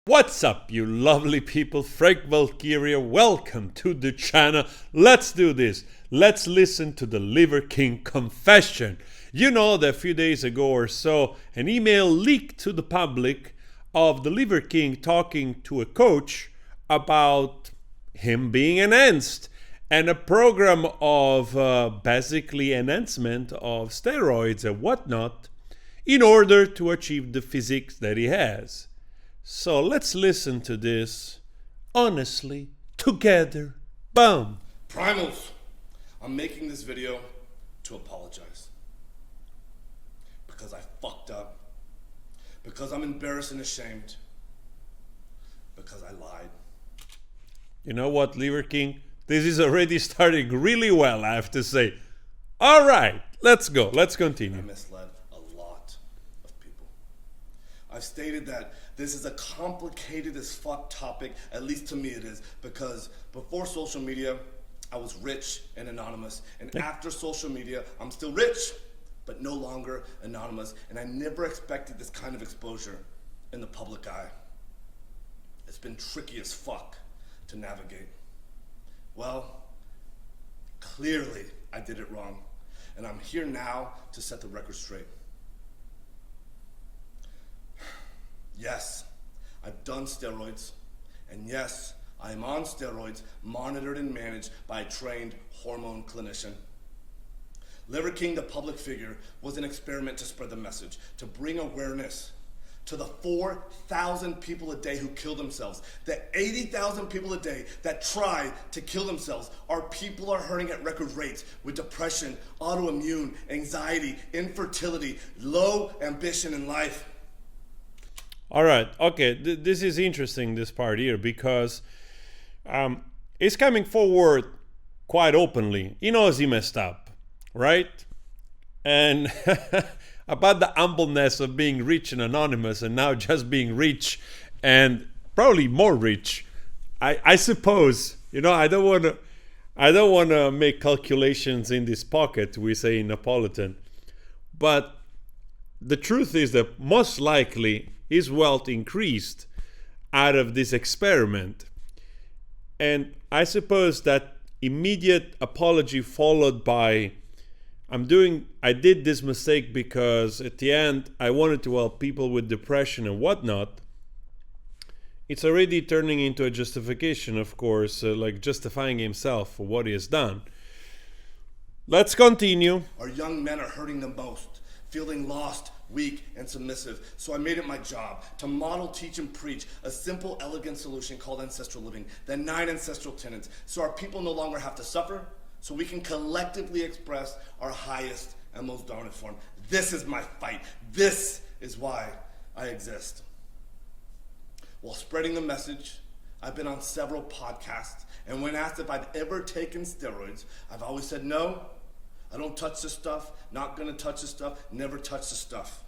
What's up, you lovely people? Frank Valchiria, welcome to the channel. Let's do this. Let's listen to the Liver King confession. You know that a few days ago or so, an email leaked to the public of the Liver King talking to a coach about him being enhanced and a program of basically enhancement of steroids and whatnot in order to achieve the physique that he has. So let's listen to this honestly, together. Boom. Primals, I'm making this video to apologize. Because I fucked up. Because I'm embarrassed and ashamed. Because I lied. You know what, Liver King? This is already starting really well, I have to say. All right, let's go. Let's continue. I misled a lot of people. I've stated that this is a complicated as fuck topic, at least to me it is, because before social media, I was rich and anonymous. And after social media, I'm still rich, but no longer anonymous. And I never expected this kind of exposure in the public eye. It's been tricky as fuck to navigate. Well, clearly I did it wrong. And I'm here now to set the record straight. Yes, I've done steroids, and yes, I am on steroids, monitored and managed by a trained hormone clinician. Liver King, the public figure, was an experiment to spread the message, to bring awareness to the 4,000 people a day who kill themselves, the 80,000 people a day that try to kill themselves. Our people are hurting at record rates with depression, autoimmune, anxiety, infertility, low ambition in life. All right, okay, this is interesting, this part here, because it's coming forward quite openly. He knows he messed up, right? And about the humbleness of being rich and anonymous and now just being rich and probably more rich, I suppose, you know, I don't want to make calculations in this pocket, we say in Napolitan, but the truth is that most likely his wealth increased out of this experiment. And I suppose that immediate apology followed by, I did this mistake because at the end I wanted to help people with depression and whatnot. It's already turning into a justification, of course, like justifying himself for what he has done. Let's continue. Our young men are hurting the most, feeling lost, weak, and submissive. So I made it my job to model, teach, and preach a simple, elegant solution called ancestral living, the 9 ancestral tenets, so our people no longer have to suffer, so we can collectively express our highest and most dominant form. This is my fight. This is why I exist. While spreading the message, I've been on several podcasts, and when asked if I've ever taken steroids, I've always said no. I don't touch this stuff, not gonna touch this stuff, never touch this stuff.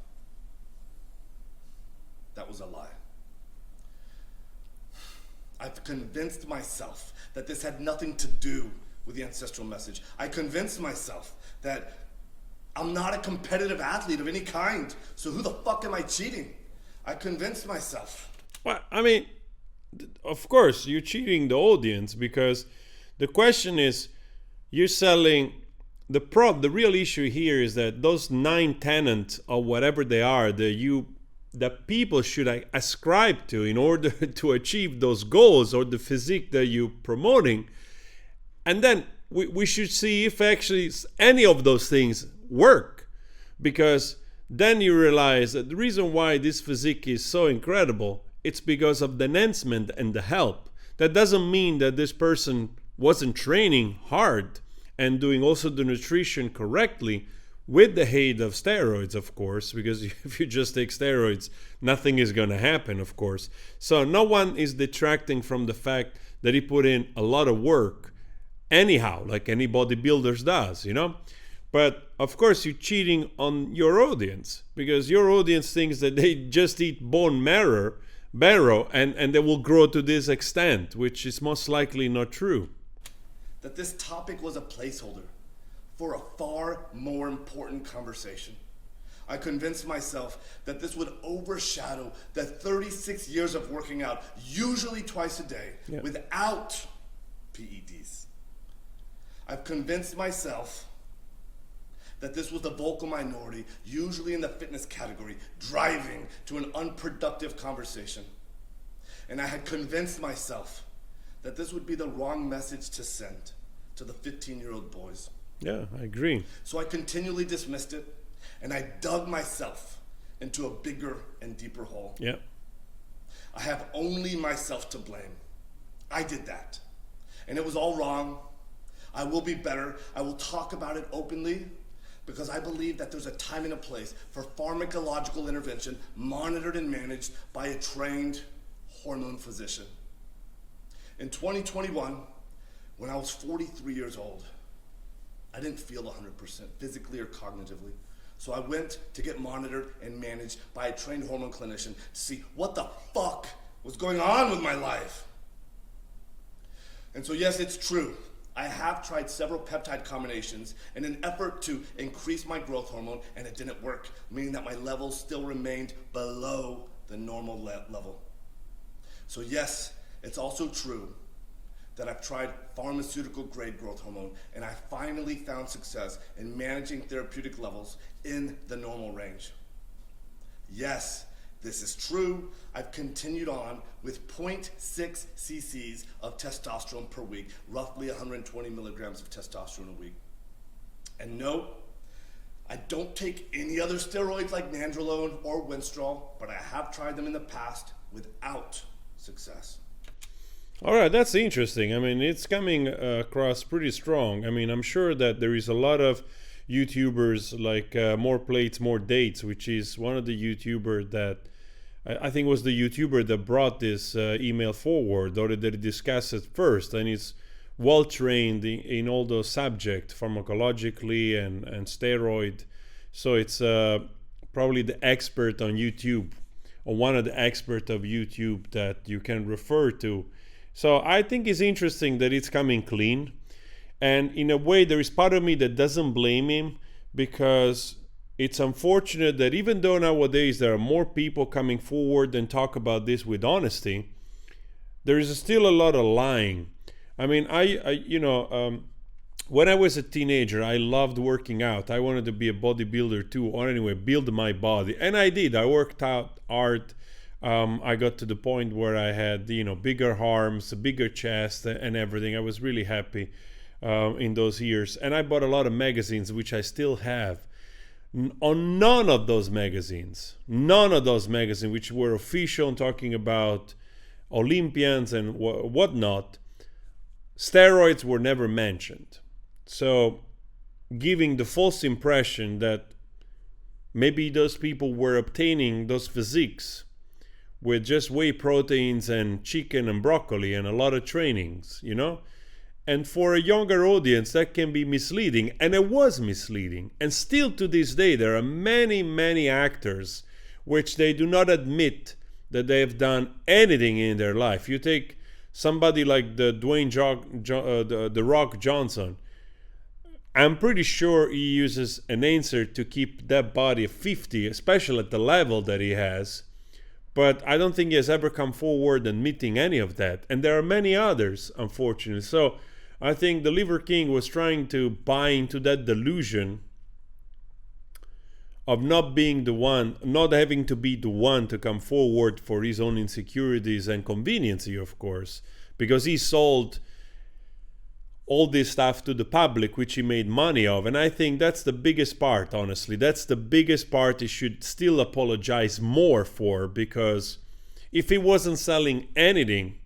That was a lie. I've convinced myself that this had nothing to do with the ancestral message. I convinced myself that I'm not a competitive athlete of any kind, so who the fuck am I cheating? I convinced myself. Well, I mean, of course, you're cheating the audience because the question is, you're selling. The real issue here is that those 9 tenets or whatever they are that people should ascribe to in order to achieve those goals or the physique that you're promoting, and then we should see if actually any of those things work, because then you realize that the reason why this physique is so incredible, it's because of the enhancement and the help. That doesn't mean that this person wasn't training hard and doing also the nutrition correctly with the aid of steroids, of course, because if you just take steroids, nothing is going to happen, of course. So no one is detracting from the fact that he put in a lot of work anyhow, like any bodybuilders does, you know? But of course you're cheating on your audience, because your audience thinks that they just eat bone marrow and they will grow to this extent, which is most likely not true. That this topic was a placeholder for a far more important conversation. I convinced myself that this would overshadow the 36 years of working out, usually twice a day, without PEDs. I've convinced myself that this was the vocal minority, usually in the fitness category, driving to an unproductive conversation. And I had convinced myself that this would be the wrong message to send to the 15-year-old boys. Yeah, I agree. So I continually dismissed it, and I dug myself into a bigger and deeper hole. Yeah. I have only myself to blame. I did that. And it was all wrong. I will be better. I will talk about it openly, because I believe that there's a time and a place for pharmacological intervention monitored and managed by a trained hormone physician. In 2021, when I was 43 years old, I didn't feel 100% physically or cognitively. So I went to get monitored and managed by a trained hormone clinician to see what the fuck was going on with my life. And so yes, it's true. I have tried several peptide combinations in an effort to increase my growth hormone, and it didn't work, meaning that my levels still remained below the normal level. So yes, it's also true that I've tried pharmaceutical grade growth hormone, and I finally found success in managing therapeutic levels in the normal range. Yes, this is true. I've continued on with 0.6 cc's of testosterone per week, roughly 120 milligrams of testosterone a week. And no, I don't take any other steroids like nandrolone or Winstrol, but I have tried them in the past without success. All right, that's interesting. I mean, it's coming across pretty strong. I mean, I'm sure that there is a lot of YouTubers like More Plates, More Dates, which is one of the YouTubers that I think was the YouTuber that brought this email forward, or that discussed it first, and is well trained in all those subjects, pharmacologically and steroid. So it's probably the expert on YouTube, or one of the experts of YouTube that you can refer to. So I think it's interesting that it's coming clean. And in a way, there is part of me that doesn't blame him, because it's unfortunate that even though nowadays there are more people coming forward and talk about this with honesty, there is still a lot of lying. I mean, when I was a teenager, I loved working out. I wanted to be a bodybuilder too, or anyway, build my body. And I did. I worked out hard. I got to the point where I had, bigger arms, a bigger chest, and everything. I was really happy in those years. And I bought a lot of magazines, which I still have. On none of those magazines, which were official, talking about Olympians and whatnot, steroids were never mentioned. So giving the false impression that maybe those people were obtaining those physiques with just whey proteins and chicken and broccoli and a lot of trainings, And for a younger audience, that can be misleading. And it was misleading. And still to this day, there are many, many actors which they do not admit that they have done anything in their life. You take somebody like the The Rock Johnson. I'm pretty sure he uses an answer to keep that body at 50, especially at the level that he has. But I don't think he has ever come forward admitting any of that. And there are many others, unfortunately. So I think the Liver King was trying to buy into that delusion of not being the one, not having to be the one to come forward for his own insecurities and conveniency, of course, because he sold all this stuff to the public, which he made money of. And I think that's the biggest part, honestly. That's the biggest part he should still apologize more for, because if he wasn't selling anything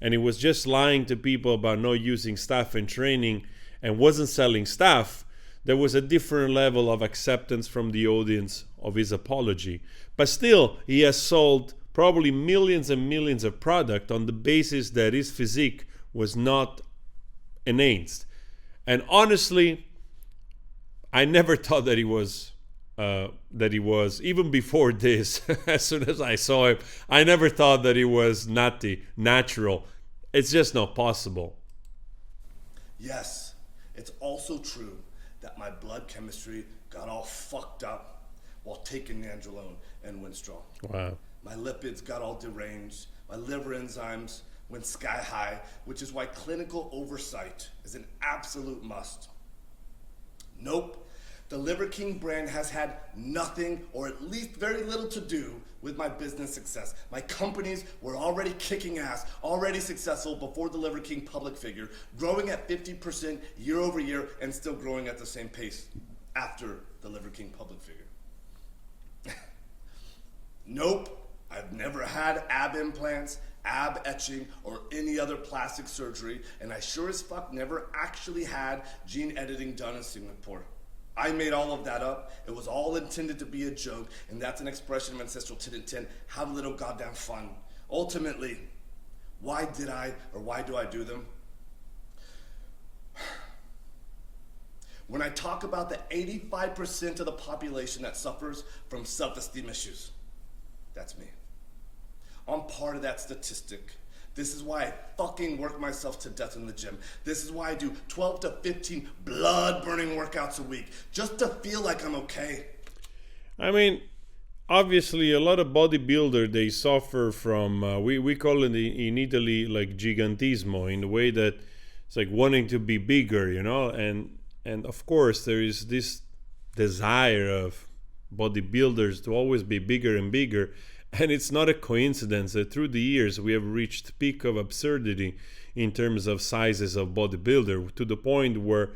and he was just lying to people about not using stuff in training and wasn't selling stuff, there was a different level of acceptance from the audience of his apology. But still, he has sold probably millions and millions of product on the basis that his physique was not enhanced. And honestly, I never thought that he was even before this. As soon as I saw him, I never thought that he was natural. It's just not possible. Yes, it's also true that my blood chemistry got all fucked up while taking nandrolone and Winstrol. Wow. My lipids got all deranged. My liver enzymes went sky high, which is why clinical oversight is an absolute must. Nope. The Liver King brand has had nothing, or at least very little, to do with my business success. My companies were already kicking ass, already successful before the Liver King public figure, growing at 50% year over year and still growing at the same pace after the Liver King public figure. Nope. I've never had ab implants, ab etching, or any other plastic surgery, and I sure as fuck never actually had gene editing done in Singapore. I made all of that up. It was all intended to be a joke, and that's an expression of ancestral 10 and 10. Have a little goddamn fun. Ultimately, why do I do them? When I talk about the 85% of the population that suffers from self-esteem issues, that's me. I'm part of that statistic. This is why I fucking work myself to death in the gym. This is why I do 12 to 15 blood-burning workouts a week, just to feel like I'm okay. I mean, obviously, a lot of bodybuilder, they suffer from, we call it in Italy like gigantismo, in the way that it's like wanting to be bigger, you know? And of course, there is this desire of bodybuilders to always be bigger and bigger. And it's not a coincidence that through the years we have reached peak of absurdity in terms of sizes of bodybuilder, to the point where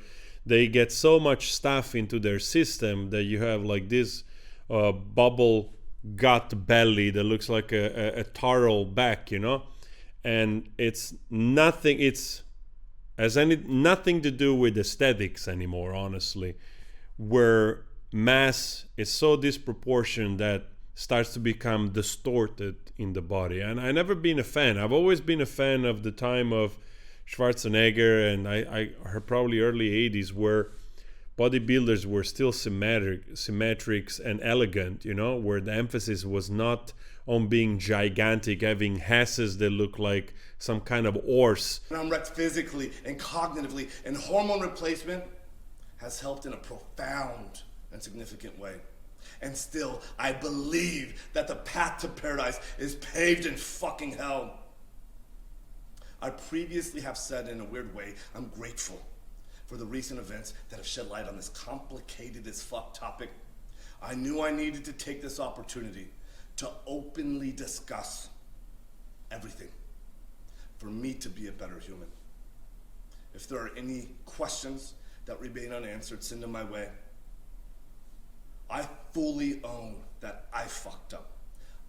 they get so much stuff into their system that you have like this bubble gut belly that looks like a taro back, you know? And it's nothing, nothing to do with aesthetics anymore, honestly, where mass is so disproportionate that starts to become distorted in the body. And I never been a fan. I've always been a fan of the time of Schwarzenegger, and I heard probably early 80s, where bodybuilders were still symmetrics and elegant, you know, where the emphasis was not on being gigantic, having asses that look like some kind of horse. I'm wrecked physically and cognitively, and hormone replacement has helped in a profound and significant way. And still, I believe that the path to paradise is paved in fucking hell. I previously have said in a weird way, I'm grateful for the recent events that have shed light on this complicated as fuck topic. I knew I needed to take this opportunity to openly discuss everything for me to be a better human. If there are any questions that remain unanswered, send them my way. I fully own that I fucked up.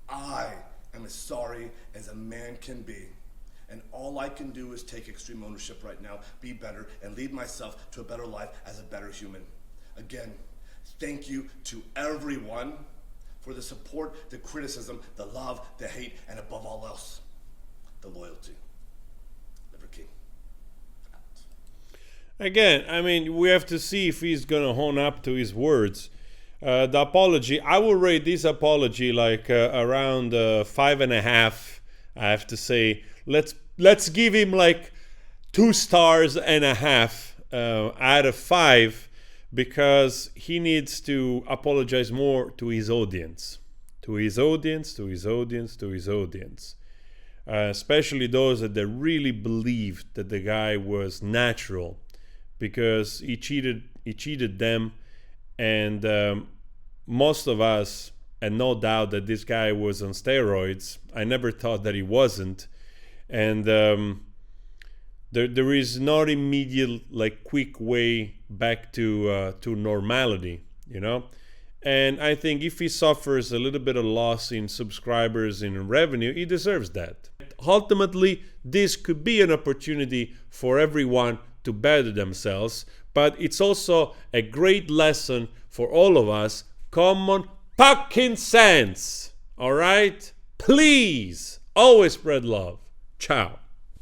I am as sorry as a man can be. And all I can do is take extreme ownership right now, be better, and lead myself to a better life as a better human. Again, thank you to everyone for the support, the criticism, the love, the hate, and above all else, the loyalty. Liver King. Out. Again, I mean, we have to see if he's going to hone up to his words. The apology, I will rate this apology like around 5.5. I have to say, let's give him like 2.5 stars out of 5, because he needs to apologize more to his audience, especially those that really believed that the guy was natural, because he cheated them. And most of us had no doubt that this guy was on steroids. I never thought that he wasn't. And there is not immediate, like, quick way back to normality, you know. And I think if he suffers a little bit of loss in subscribers, in revenue, he deserves that. Ultimately, this could be an opportunity for everyone to better themselves, but it's also a great lesson for all of us. Common fucking sense, all right? Please, always spread love. Ciao.